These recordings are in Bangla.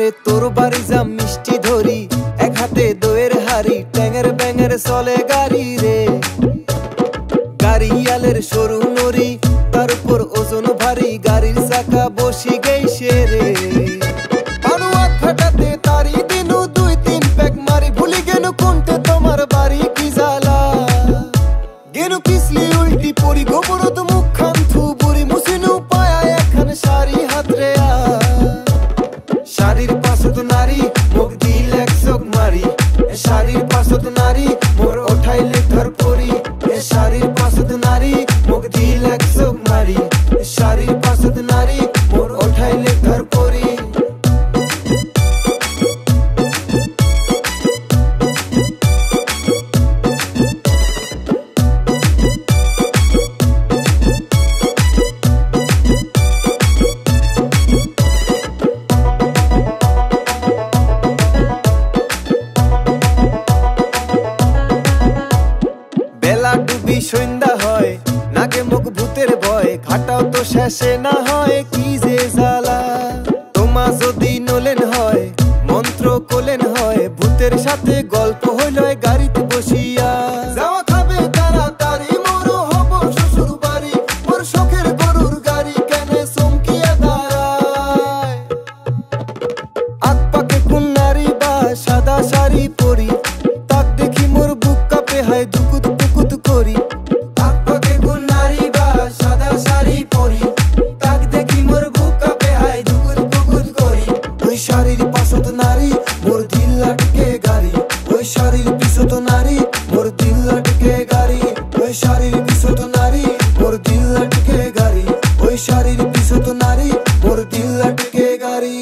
আরে তোর বাড়ি যা মিষ্টি ধরি, এক হাতে দইয়ের হাড়ি, ট্যাঙের ব্যাঙের চলে গাড়ি রে। গাড়িয়ালের সরু নড়ি, তার উপর ওজন ভারী, গাড়ির চাকা বসি গেইছে রে। পানুয়াত খাটাতে তারি দিনু 2-3 প্যাক মারি, ভুলি গেনু কোনতে তোমার বাড়ি কি জ্বালা। গেনু পিছলি উল্টি পড়ি, গোবরত মুখ খান থু বুড়ি, মুসিনু পায়া একখান শাড়ি হাতরে আ। শাড়ির পাশত নারী মুখ দিল এক চোখ মারি, শাড়ির পাশত নারী মোর ওঠাইলে ধর পড়ি। শাড়ির পাশত নারী মুখ দিল এক চোখ মারি, শাড়ির পাশত নারী মোর ওঠাইলে ধর পড়ি। ডুবি সন্ধ্যা হয়, নাকে মুখ ভূতের ভয়, ঘাটাও তো শেষে না হয় কি যে জ্বালা। তোমা যদি নলেন হয়, মন্ত্র কোলেন হয়, ভূতের সাথে গল্প হইল গাড়িতে বসিয়া। যাওয়া খাবে তাড়াতাড়ি, মোর হব শ্বশুর বাড়ি, মোর শখের গরুর গাড়ি কেনে চমকিয়া দাঁড়ায়। আগ পাকে কোন নারী বা সাদা শাড়ি পরি, তাক দেখি মোর বুক কাঁপে হয় দুকুত পুকুত করি। আগ পাকে কোন নারী বা সাদা শাড়ি পরি, তাক দেখি মোর বুক কাঁপে হয় দুকুত পুকুত করি। ওই শাড়ির পাশত নারী মোর দিল লাটকে গাড়ি, ওই শাড়ির পিছত নারী মোর দিল লাটকে গাড়ি, ওই শাড়ির পিছত নারী মোর দিল লাটকে গাড়ি, ওই শাড়ির পিছত নারী মোর দিল লাটকে গাড়ি।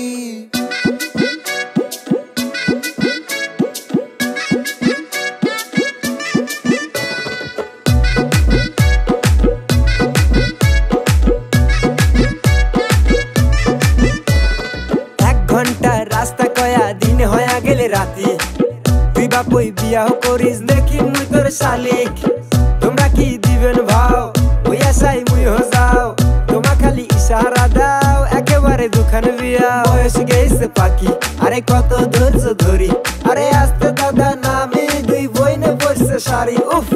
রাস্তা কয়া দিন হয়া গেলে রাতি, তুই বাপই বিয়াহ করিস দেখি মুই তোর শালিক। তোমরা কি দিবেন ভাও, ওই আশাই মুই হো যাও, তোমা খালি ইশারা দাও, একেবারে দুখান বিয়া। বয়স গেছে পাখি, আরে কত ধৈর্য ধরি, আরে আস্তে দাদা নামে দুই বইনে পড়ছে শাড়ি। উফ